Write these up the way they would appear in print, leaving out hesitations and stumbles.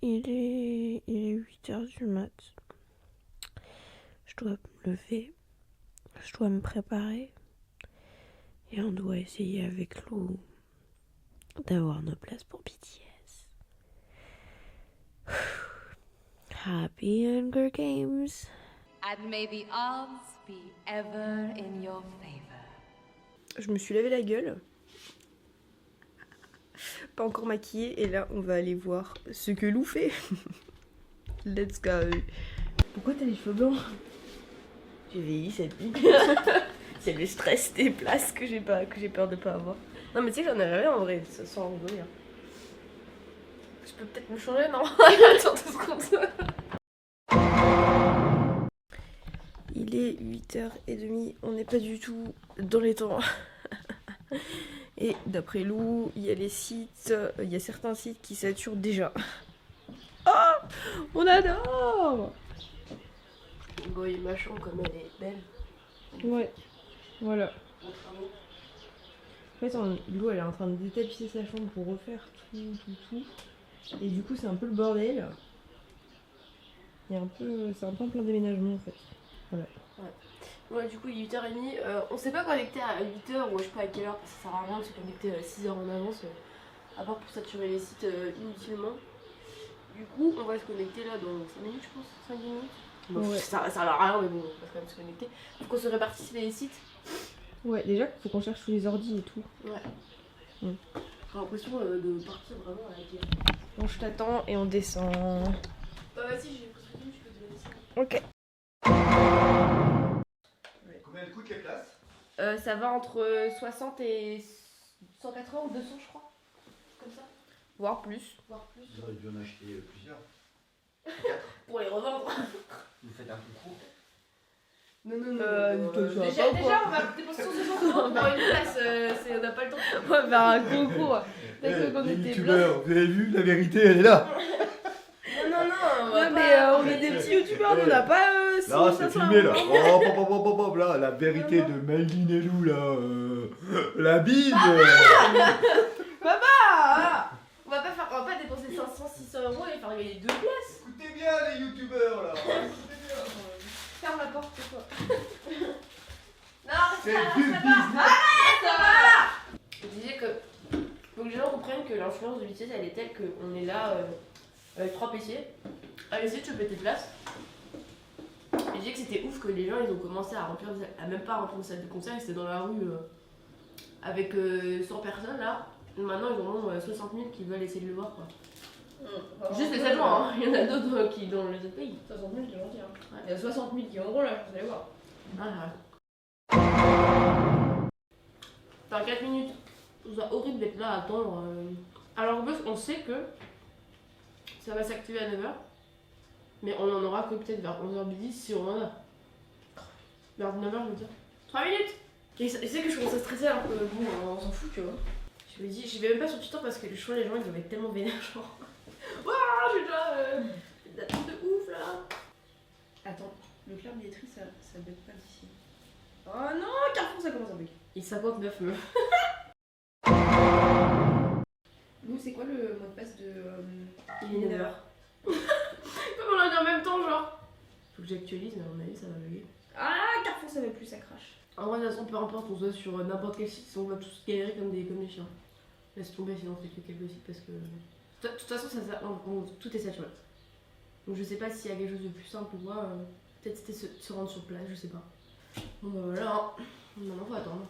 Il est 8h du mat. Je dois me lever. Je dois me préparer. Et on doit essayer avec Lou d'avoir nos places pour BTS. Happy Hunger Games. And may the odds be ever in your favor. Je me suis lavé la gueule. Pas encore maquillée. Et là, on va aller voir ce que Lou fait. Let's go. Pourquoi t'as les cheveux blancs? J'ai vieilli cette vie. C'est le stress des places que j'ai peur de pas avoir. Non mais tu sais que j'en ai rien en vrai, sans rigoler. Je peux peut-être me changer, non? Attends 2 secondes. Il est 8h30, on n'est pas du tout dans les temps. Et d'après Lou, il y a certains sites qui saturent déjà. Oh, on adore! Bon, et ma chambre comme elle est belle. Ouais, voilà. En fait, Lou elle est en train de détapisser sa chambre pour refaire tout. Et du coup, c'est un peu le bordel. C'est un peu un plein déménagement en fait. Voilà. Ouais, du coup, il est 8h30. On s'est pas connecté à 8h ou je sais pas à quelle heure, parce que ça sert à rien de se connecter à 6h en avance, à part pour saturer les sites inutilement. Du coup, on va se connecter là dans 5 minutes, je pense. 5 minutes. Bon, ouais. Ça sert à rien, mais bon, on va quand même se connecter. Faut qu'on se répartisse les sites. Ouais, déjà, faut qu'on cherche tous les ordis et tout. Ouais. J'ai l'impression de partir vraiment à la guerre. Bon, je t'attends et on descend. Bah, vas-y, j'ai presque fini, je peux te laisser. Ok. Combien elles coûtent les places? Ça va entre 60 et 180 ou 200, je crois. Comme ça. Voire plus. J'aurais dû en acheter plusieurs. Pour les revendre. Vous faites un concours? Non. Déjà, on va dépenser 160 € pour une place. On n'a pas le temps. On va faire un concours. D'accord, qu'on était youtubeurs, vous avez vu, la vérité, elle est là. Non, on est des petits youtubeurs, on n'a pas. Là, c'est filmé là. Hop, là, la vérité de Maïline et Lou là. La bise. Papa on va pas dépenser 500-600 € et faire gagner 2 places. Écoutez bien les youtubeurs là. Ferme la porte, c'est quoi? Non, C'est reste du là, business. ça va. Je disais que faut que les gens comprennent que l'influence de BTS elle est telle qu'on est là avec 3 PC à essayer de choper tes places. Et je disais que c'était ouf que les gens ils ont commencé à même pas remplir une salle de concert, ils étaient dans la rue avec 100 personnes là. Maintenant ils en ont 60 000 qui veulent essayer de le voir quoi. Juste les 7 mois, hein. Il y en a d'autres qui dans les autres pays. 60 000 qui vont dire. Ouais. Il y a 60 000 qui ont gros là, je vous allez voir. Enfin 4 minutes. Je trouve ça horrible d'être là à attendre. Alors on sait que ça va s'activer à 9h. Mais on en aura que peut-être vers 11h midi si on en a. Vers 9h je veux dire. 3 minutes. Et c'est que je commence à stresser alors que bon on s'en fout tu vois. Je me dis, je vais même pas sur Twitter parce que je crois les gens ils doivent être tellement vénères genre. Waouh, j'ai déjà des attentes de ouf là. Attends, le clair billetterie ça bug pas d'ici. Oh non, Carrefour ça commence à bug. Il 59 meuf. Nous c'est quoi le mot de passe de il est 9h. Comment on l'a dit en même temps genre. Faut que j'actualise mais à mon avis ça va bugger. Ah Carrefour ça va plus, ça crache. En vrai de toute façon peu importe, on se voit sur n'importe quel site, on va tous galérer comme des chiens. Laisse tomber sinon on fait que quelques sites parce que... De toute façon tout est saturé. Donc je sais pas s'il y a quelque chose de plus simple ou quoi. Peut-être c'était se rendre sur place, je sais pas. Bon bah voilà. Maintenant faut attendre.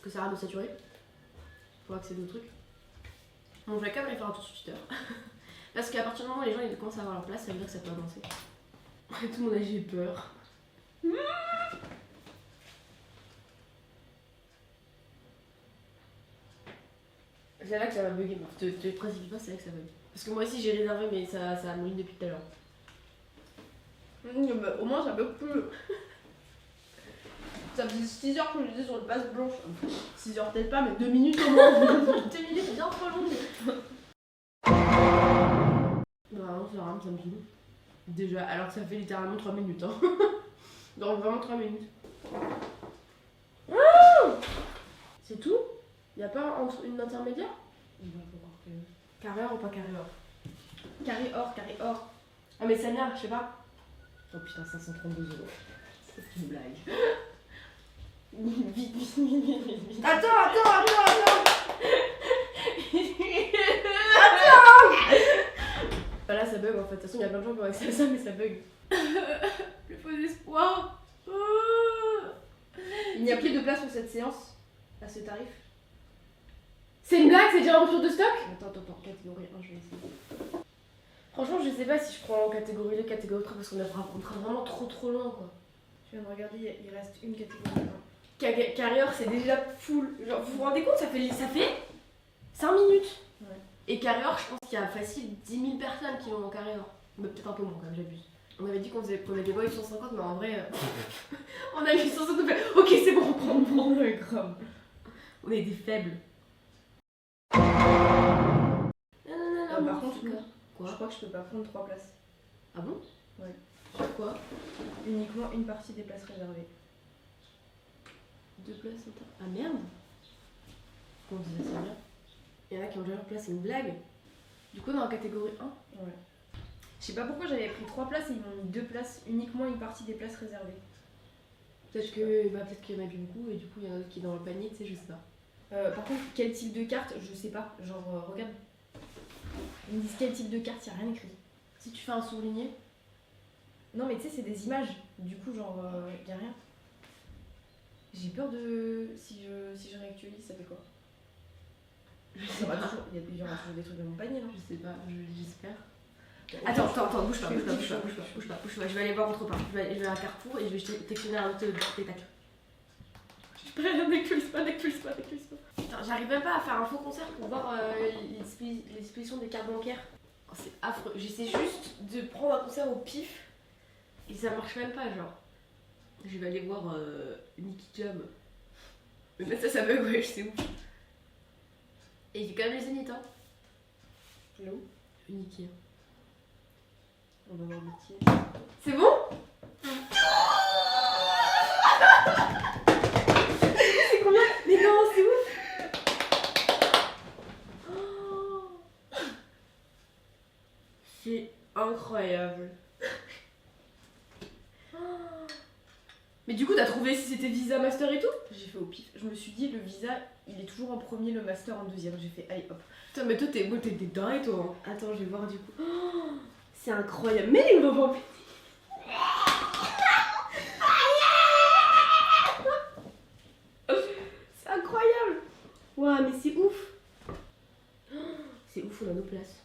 Que ça arrête de saturer. Pour accéder au truc. Bon je vais quand même aller faire un tour sur Twitter. Parce qu'à partir du moment où les gens ils commencent à avoir leur place, ça veut dire que ça peut avancer. Tout le monde a j'ai peur. C'est là que ça va bugger, te précipite pas, c'est là que ça bug. Parce que moi aussi j'ai réservé mais ça a mouillé depuis tout à l'heure. Bah, au moins ça bug plus. Ça faisait 6 heures que j'étais sur le passe blanche. 6 heures peut-être pas mais 2 minutes au moins. 2 minutes bien trop longues. Non, ça rame, ça me saoule. Déjà, alors que ça fait littéralement 3 minutes. Hein. Donc vraiment 3 minutes. C'est tout? Y'a pas une intermédiaire? Carré heure ou pas carré heure? carré or. Ah, mais Samia, je sais pas. Oh putain, 532 €. C'est une blague. Vite. Attends. Là, ça bug en fait. De toute façon, il y a plein de gens qui ont accès à ça, mais ça bug. Le faux espoir. Il n'y a plus de place pour cette séance à ce tarif. C'est une blague, c'est déjà en rupture de stock? Attends, catégorie 1, je vais essayer. Franchement, je sais pas si je prends en catégorie 2, catégorie 3 parce qu'on est vraiment trop loin quoi. Je viens de regarder, il reste une catégorie 1. Carrière, c'est déjà full. Genre, vous vous rendez compte, ça fait 5 minutes. Ouais. Et carrière, je pense qu'il y a facile 10 000 personnes qui vont en carrière. Mais peut-être un peu moins quand même, j'abuse. On avait dit qu'on avait pas 850, mais en vrai, on a 850, on fait ok, c'est bon, on prend. Ouais, grave. On est des faibles. Non, par contre, quoi? Je crois que je peux pas prendre 3 places. Ah bon? Ouais. Sur quoi? Uniquement une partie des places réservées. 2 places en temps. Ah merde! Comment on dit ça bien? Il y en a qui ont déjà leur place, c'est une blague. Du coup, dans la catégorie 1? Ouais. Je sais pas pourquoi j'avais pris 3 places et ils m'ont mis 2 places, uniquement une partie des places réservées. Peut-être qu'il y en a plus beaucoup et du coup il y en a d'autres qui est dans le panier, tu sais, je sais pas. Par contre, quel type de carte, je sais pas. Genre, regarde. Ils me disent quel type de carte, y a rien écrit. Si tu fais un surligné, Non, mais tu sais, c'est des images. Du coup, genre, y a rien. J'ai peur de. Si je réactualise, ça fait quoi? Il y aura toujours des trucs dans mon panier, non? je sais pas, j'espère. Attends, bouge pas. Je vais aller voir autre part. Je vais à Carrefour et je vais textionner un autre spectacle. N'actualise pas. Putain, j'arrive même pas à faire un faux concert pour voir les dispositions des cartes bancaires. Oh, c'est affreux. J'essaie juste de prendre un concert au pif et ça marche même pas, genre. Je vais aller voir Nicky Jam. Mais ça bug, ouais, c'est ouf. Et il fait quand même les Zénith, hein. Là où? Nicky. On va voir métier. C'est bon? C'est combien? Mais non, c'est ouf! Oh. C'est incroyable. Mais du coup, t'as trouvé si c'était Visa, Master et tout? J'ai fait au pif. Je me suis dit, le visa, il est toujours en premier, le master en deuxième. J'ai fait, allez hop. Putain, mais toi, t'es dingue, toi. Hein. Attends, je vais voir du coup. Oh, c'est incroyable. Mais il va voir. C'est incroyable. Ouah, mais c'est ouf. C'est ouf, on a nos places.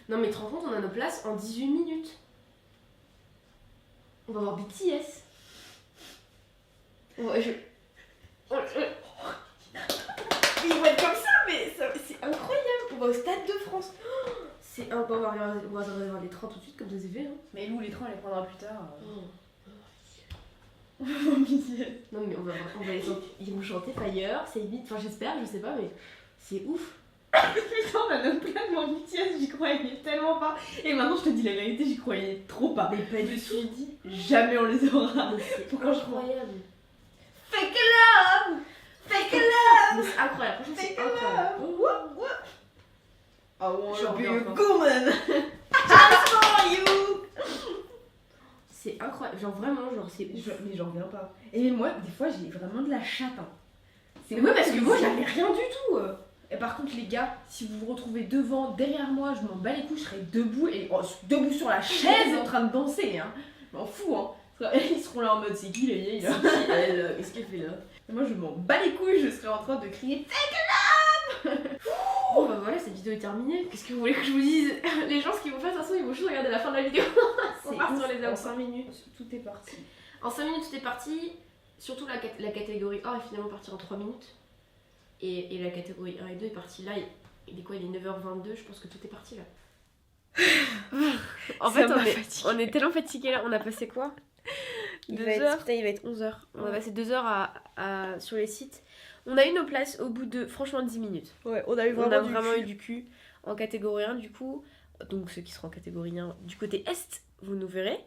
Non, mais tu te rends compte, on a nos places en 18 minutes. On va voir BTS. Ils vont être comme ça, mais c'est incroyable. On va au Stade de France. C'est un peu, on va regarder les trains tout de suite comme ça c'est fait. Hein. Mais Lou, les trains, on les prendra plus tard. Non mais on va les entendre. Ils vont chanter Fire, c'est limite, enfin j'espère, je sais pas, mais c'est ouf. Putain, on a notre place en BTS, j'y croyais tellement pas. Et maintenant, je te dis la vérité, j'y croyais trop pas. Mais pas Je du me tout. suis dit, jamais on les aura. Mais c'est Franchement. incroyable. Fake love! Fake love! Mais c'est incroyable, franchement c'est incroyable. I wanna J'en be reviens a pas. woman! Just for you! C'est incroyable, genre vraiment, genre c'est ouf. Mais j'en reviens pas. Et moi, des fois, j'ai vraiment de la chatte. Hein. Mais ouais, parce que moi j'avais rien du tout. Et par contre, les gars, si vous vous retrouvez devant, derrière moi, je m'en bats les couilles, je serai debout et debout sur la chaise en train de danser. Hein. Je m'en fous. Hein. Ils seront là en mode, c'est qui les vieilles là? C'est qui elle? Qu'est-ce qu'elle fait là? Et moi, je m'en bats les couilles, je serai en train de crier. Bon bah voilà, cette vidéo est terminée. Qu'est-ce que vous voulez que je vous dise? Les gens, ce qu'ils vont faire, de toute façon, ils vont juste regarder la fin de la vidéo. On part sur les En autres. 5 minutes, tout est parti. En 5 minutes, tout est parti. Surtout la catégorie A est finalement partie en 3 minutes. Et la catégorie 1 et 2 est partie là. Il est quoi? Il est 9h22, je pense que tout est parti là. En fait, on est tellement fatigués là. On a passé quoi? 2 heures. Putain, il va être 11h. On a passé 2 heures sur les sites. On a eu nos places au bout de franchement 10 minutes. Ouais, on a eu vraiment eu du cul en catégorie 1 du coup. Donc ceux qui seront en catégorie 1 du côté Est, vous nous verrez.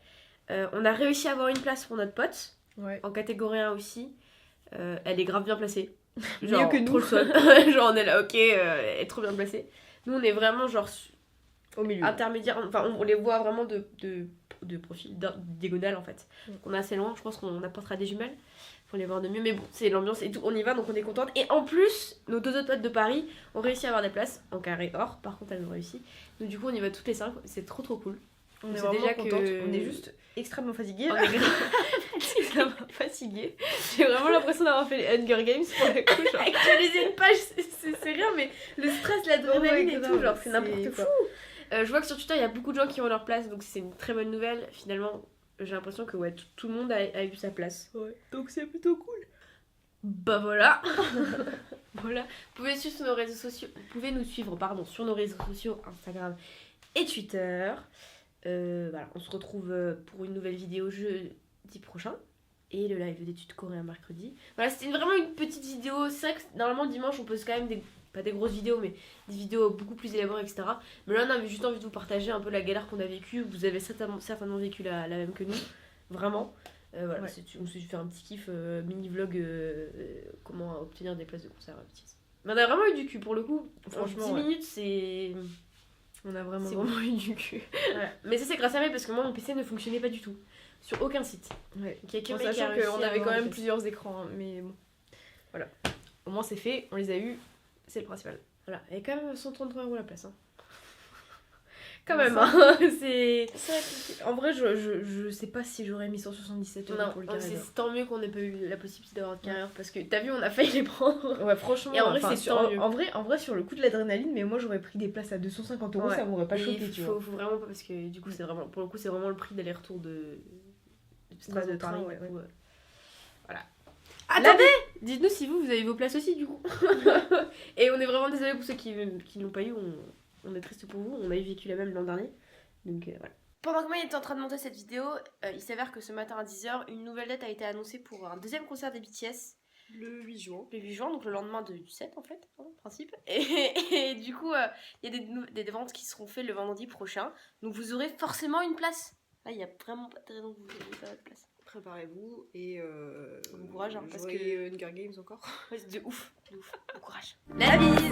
On a réussi à avoir une place pour notre pote. Ouais. En catégorie 1 aussi. Elle est grave bien placée. Mieux que nous. Trop le seul. Genre on est là, ok, elle est trop bien placée. Nous on est vraiment genre Au milieu. intermédiaire, enfin on les voit vraiment de profil diagonale en fait. Donc on est assez loin, je pense qu'on apportera des jumelles pour les voir de mieux, mais bon, c'est l'ambiance et tout, on y va donc on est contente. Et en plus, nos 2 autres potes de Paris ont réussi à avoir des places en carré or, par contre elles ont réussi. Donc du coup on y va toutes les 5, c'est trop cool. On est sait vraiment déjà contentes. que- On est juste extrêmement fatigués. On est grave fatiguée. J'ai vraiment l'impression d'avoir fait les Hunger Games pour le coup. Genre, actualiser une page, c'est rien, mais le stress, l'adrénaline et tout, genre c'est n'importe quoi. Je vois que sur Twitter, il y a beaucoup de gens qui ont leur place, donc c'est une très bonne nouvelle. Finalement, j'ai l'impression que ouais, tout le monde a eu sa place. Ouais. Donc c'est plutôt cool. Bah voilà. Voilà. Vous pouvez suivre sur nos réseaux sociaux. Vous pouvez nous suivre sur nos réseaux sociaux, Instagram et Twitter. Voilà, on se retrouve pour une nouvelle vidéo jeudi prochain. Et le live d'études coréen mercredi. Voilà, c'était vraiment une petite vidéo. C'est vrai que normalement dimanche on pose quand même pas des grosses vidéos, mais des vidéos beaucoup plus élaborées, etc. Mais là on avait juste envie de vous partager un peu la galère qu'on a vécue. Vous avez certainement vécu la même que nous. Vraiment. Voilà, Ouais. on s'est fait un petit kiff mini vlog comment obtenir des places de concert. Mais on a vraiment eu du cul pour le coup. Franchement, 10 ouais. minutes c'est. On a vraiment. C'est vraiment eu du cul. Voilà. Mais ça c'est grâce à moi parce que moi mon PC ne fonctionnait pas du tout. Sur aucun site. Ouais. Donc, il y a que En mec qui a sachant réussi qu'on à avait quand avoir même des plusieurs écrans, hein, mais bon. Voilà. Au moins c'est fait, on les a eu, c'est le principal. Voilà, et quand même 133 € la place. Hein. Quand Quand même, même, hein. C'est. En vrai, je sais pas si j'aurais mis 177 € Non, pour le carré d'or. c'est tant mieux qu'on ait pas eu la possibilité d'avoir de carrière parce que t'as vu, on a failli les prendre. Ouais, franchement, Et en vrai, enfin, c'est tant mieux. en vrai, sur le coup de l'adrénaline, mais moi j'aurais pris des places à 250 €, Ouais. ça m'aurait pas Mais choqué, tu faut vois. vraiment pas parce que du coup, c'est vraiment, pour le coup, c'est vraiment le prix d'aller-retour de Strasbourg de train, Paris. ouais, Du coup, ouais. Voilà. Attendez. Dites-nous si vous avez vos places aussi, du coup. Et on est vraiment désolé pour ceux qui n'ont pas eu. On est triste pour vous. On a eu vécu la même l'an dernier. Donc voilà. Pendant que moi j'étais en train de monter cette vidéo, il s'avère que ce matin à 10h, une nouvelle date a été annoncée pour un deuxième concert des BTS. Le 8 juin. Le 8 juin, donc le lendemain du 7 en fait, en principe. Et du coup, il y a des ventes qui seront faites le vendredi prochain. Donc vous aurez forcément une place. Là, il n'y a vraiment pas de raison que vous n'ayez pas de place. Préparez-vous et Bon courage, hein, parce jouez que- Hunger Games encore. Ouais, c'est de ouf, de ouf. Bon courage. La bise!